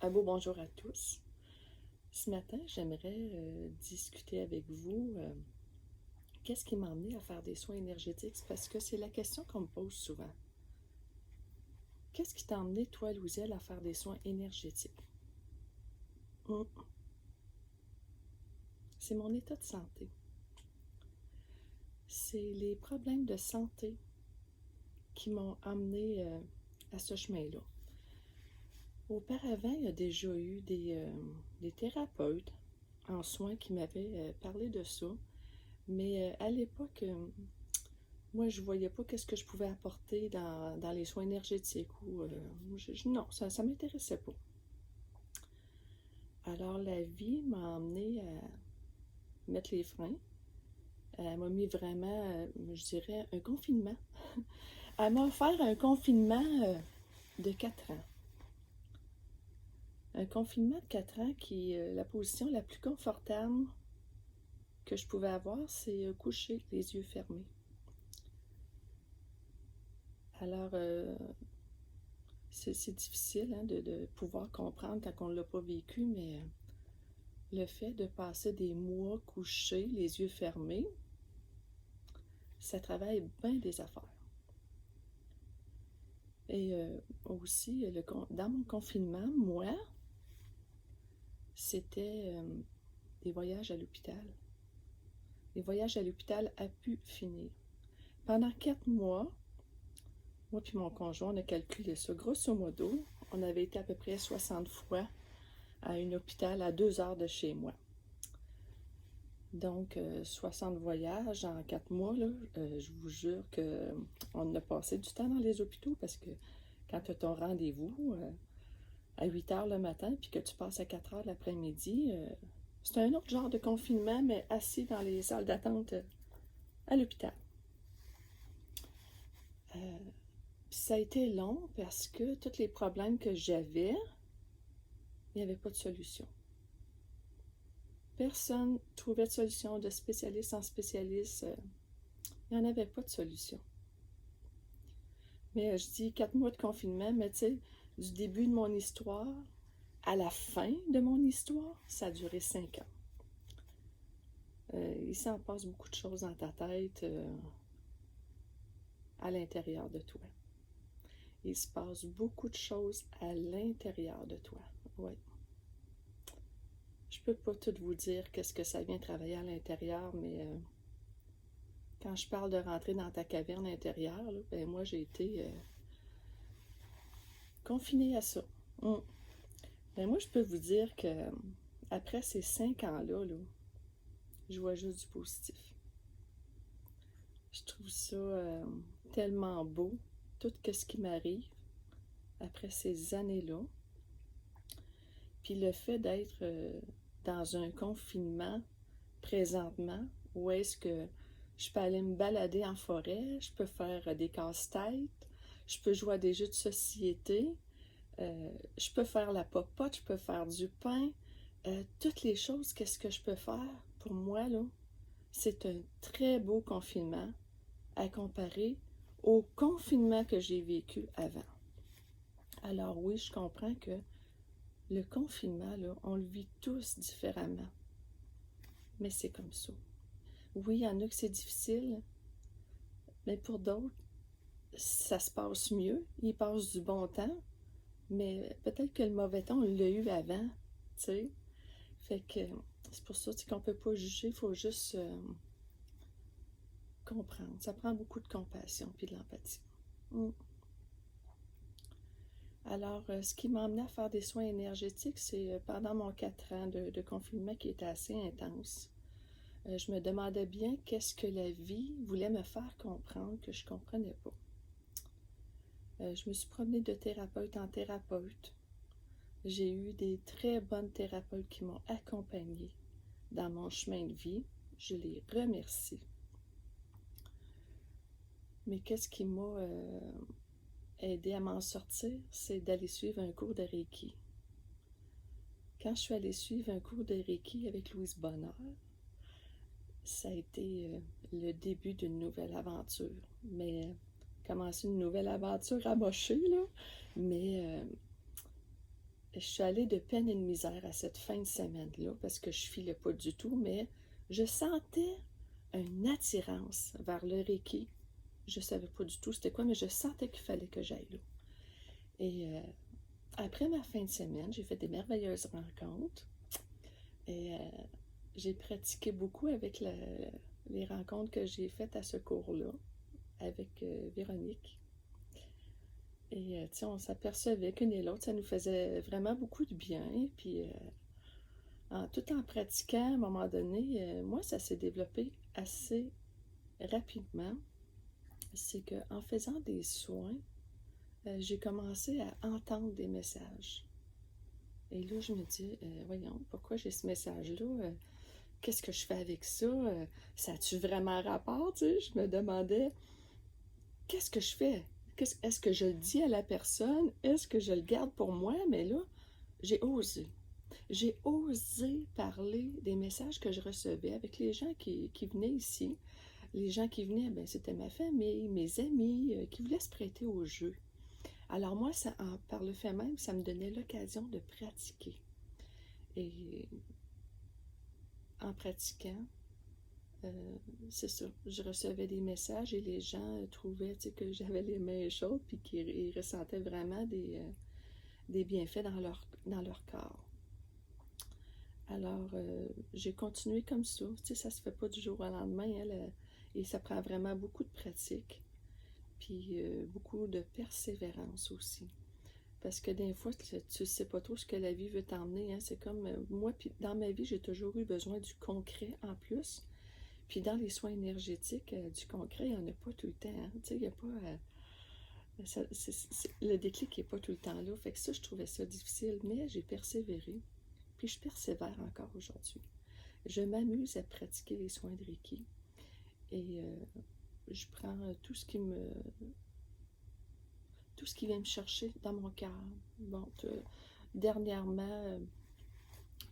Un beau bonjour à tous. Ce matin, j'aimerais discuter avec vous qu'est-ce qui m'a amené à faire des soins énergétiques parce que c'est la question qu'on me pose souvent. Qu'est-ce qui t'a amené, toi, Louisielle, à faire des soins énergétiques? Hum, C'est mon état de santé. C'est les problèmes de santé qui m'ont amené à ce chemin-là. Auparavant, il y a déjà eu des thérapeutes en soins qui m'avaient parlé de ça. Mais à l'époque, moi, je voyais pas qu'est-ce que je pouvais apporter dans les soins énergétiques. Non, ça ne m'intéressait pas. Alors, la vie m'a emmenée à mettre les freins. Elle m'a mis vraiment, je dirais, un confinement. Elle m'a offert un confinement de 4 ans. Un confinement de 4 ans qui, la position la plus confortable que je pouvais avoir, c'est coucher les yeux fermés. Alors, c'est difficile de pouvoir comprendre quand on ne l'a pas vécu, mais le fait de passer des mois couchés, les yeux fermés, ça travaille bien des affaires. Et aussi, dans mon confinement, moi, c'était des voyages à l'hôpital. Les voyages à l'hôpital a pu finir. Pendant 4 mois, moi puis mon conjoint, on a calculé ça. Grosso modo, on avait été à peu près 60 fois à un hôpital à 2 heures de chez moi. Donc, 60 voyages en 4 mois, là, je vous jure qu'on a passé du temps dans les hôpitaux parce que quand tu as ton rendez-vous à 8 heures le matin puis que tu passes à 4 heures l'après-midi, c'est un autre genre de confinement, mais assis dans les salles d'attente à l'hôpital. Ça a été long parce que tous les problèmes que j'avais, il n'y avait pas de solution. Personne ne trouvait de solution, de spécialiste en spécialiste. Il n'y en avait pas de solution. Mais je dis 4 mois de confinement, mais tu sais, du début de mon histoire à la fin de mon histoire, ça a duré 5 ans. Il s'en passe beaucoup de choses dans ta tête à l'intérieur de toi. Il se passe beaucoup de choses à l'intérieur de toi. Oui. Je peux pas tout vous dire qu'est-ce que ça vient travailler à l'intérieur, mais quand je parle de rentrer dans ta caverne intérieure, là, ben moi j'ai été confinée à ça. Ben moi je peux vous dire que après ces 5 ans-là, là, je vois juste du positif. Je trouve ça tellement beau, tout ce qui m'arrive après ces années-là. Puis le fait d'être dans un confinement présentement, où est-ce que je peux aller me balader en forêt, je peux faire des casse-têtes, je peux jouer à des jeux de société, je peux faire la popote, je peux faire du pain, toutes les choses, qu'est-ce que je peux faire? Pour moi, là, c'est un très beau confinement à comparer au confinement que j'ai vécu avant. Alors oui, je comprends que le confinement, là, on le vit tous différemment. Mais c'est comme ça. Oui, il y en a que c'est difficile, mais pour d'autres, ça se passe mieux. Ils passent du bon temps, mais peut-être que le mauvais temps, on l'a eu avant, tu sais. Fait que c'est pour ça qu'on ne peut pas juger, il faut juste comprendre. Ça prend beaucoup de compassion et de l'empathie. Alors, ce qui m'a amené à faire des soins énergétiques, c'est pendant mon 4 ans de confinement qui était assez intense. Je me demandais bien qu'est-ce que la vie voulait me faire comprendre que je ne comprenais pas. Je me suis promenée de thérapeute en thérapeute. J'ai eu des très bonnes thérapeutes qui m'ont accompagnée dans mon chemin de vie. Je les remercie. Mais qu'est-ce qui m'a aidé à m'en sortir? C'est d'aller suivre un cours de Reiki. Quand je suis allée suivre un cours de Reiki avec Louise Bonheur, ça a été le début d'une nouvelle aventure. Mais commencer une nouvelle aventure amochée, là. Mais je suis allée de peine et de misère à cette fin de semaine-là parce que je filais pas du tout, mais je sentais une attirance vers le Reiki. Je savais pas du tout c'était quoi, mais je sentais qu'il fallait que j'aille là. Et après ma fin de semaine, j'ai fait des merveilleuses rencontres et j'ai pratiqué beaucoup avec les rencontres que j'ai faites à ce cours-là avec Véronique. Et tu sais, on s'apercevait qu'une et l'autre, ça nous faisait vraiment beaucoup de bien. Puis tout en pratiquant, à un moment donné, moi, ça s'est développé assez rapidement. C'est qu'en faisant des soins, j'ai commencé à entendre des messages. Et là, je me dis, voyons, pourquoi j'ai ce message-là? Qu'est-ce que je fais avec ça? Ça a-tu vraiment rapport? Tu sais, je me demandais, qu'est-ce que je fais? Est-ce que je le dis à la personne? Est-ce que je le garde pour moi? Mais là, j'ai osé. J'ai osé parler des messages que je recevais avec les gens qui venaient ici. Les gens qui venaient, ben, c'était ma famille, mes amis, qui voulaient se prêter au jeu. Alors moi, par le fait même, ça me donnait l'occasion de pratiquer. Et en pratiquant, c'est ça, je recevais des messages et les gens trouvaient que j'avais les mains chaudes puis qu'ils ressentaient vraiment des bienfaits dans leur corps. Alors, j'ai continué comme ça. Tu sais, ça se fait pas du jour au lendemain, hein, et ça prend vraiment beaucoup de pratique, puis beaucoup de persévérance aussi. Parce que des fois, tu sais pas trop ce que la vie veut t'emmener. Hein. C'est comme moi, puis dans ma vie, j'ai toujours eu besoin du concret en plus. Puis dans les soins énergétiques, du concret, il n'y en a pas tout le temps. Hein. Tu sais, il n'y a pas... le déclic n'est pas tout le temps là. Fait que ça, je trouvais ça difficile, mais j'ai persévéré. Puis je persévère encore aujourd'hui. Je m'amuse à pratiquer les soins de Reiki. Et je prends tout ce qui vient me chercher dans mon cœur. Bon, dernièrement,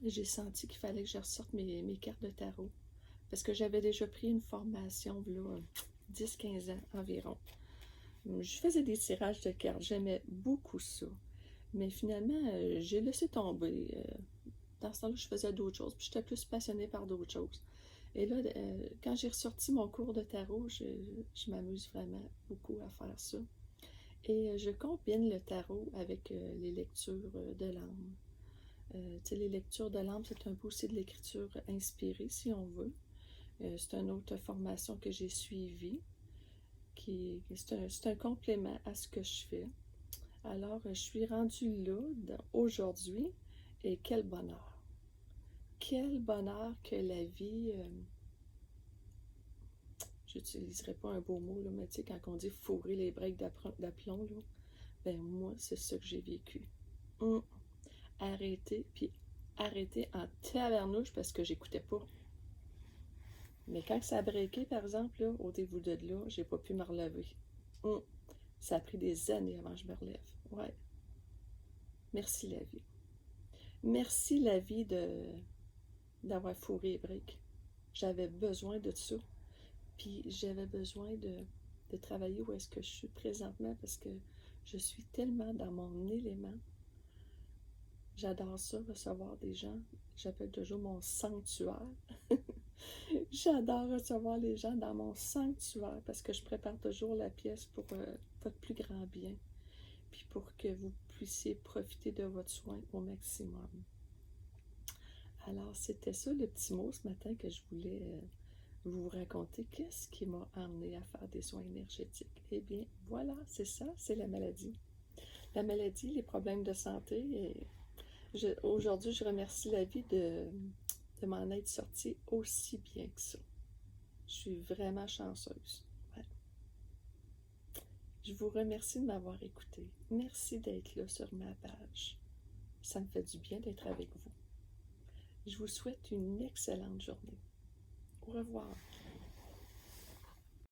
j'ai senti qu'il fallait que je ressorte mes cartes de tarot. Parce que j'avais déjà pris une formation, là, 10-15 ans environ. Je faisais des tirages de cartes, j'aimais beaucoup ça. Mais finalement, j'ai laissé tomber. Dans ce temps-là, je faisais d'autres choses, puis j'étais plus passionnée par d'autres choses. Et là, quand j'ai ressorti mon cours de tarot, je m'amuse vraiment beaucoup à faire ça. Et je combine le tarot avec les lectures de l'âme. Tu sais, les lectures de l'âme, c'est un peu aussi de l'écriture inspirée, si on veut. C'est une autre formation que j'ai suivie. C'est un complément à ce que je fais. Alors, je suis rendue là aujourd'hui, et quel bonheur! Quel bonheur que la vie... j'utiliserai pas un beau mot, là, mais tu sais, quand on dit fourrer les breaks d'aplomb, là, ben moi, c'est ça que j'ai vécu. Arrêter en tavernouche parce que j'écoutais pas. Mais quand ça a breaké, par exemple, là, au début de là, j'ai pas pu me relever. Ça a pris des années avant que je me relève. Ouais. Merci la vie. Merci la vie d'avoir fourré les breaks. J'avais besoin de ça. Puis j'avais besoin de travailler où est-ce que je suis présentement parce que je suis tellement dans mon élément. J'adore ça, recevoir des gens. J'appelle toujours mon sanctuaire. J'adore recevoir les gens dans mon sanctuaire parce que je prépare toujours la pièce pour votre plus grand bien. Puis pour que vous puissiez profiter de votre soin au maximum. Alors, c'était ça le petit mot ce matin que je voulais vous raconter. Qu'est-ce qui m'a amené à faire des soins énergétiques? Eh bien, voilà, c'est ça, c'est la maladie. La maladie, les problèmes de santé. Et aujourd'hui, je remercie la vie de m'en être sortie aussi bien que ça. Je suis vraiment chanceuse. Ouais. Je vous remercie de m'avoir écouté. Merci d'être là sur ma page. Ça me fait du bien d'être avec vous. Je vous souhaite une excellente journée. Au revoir.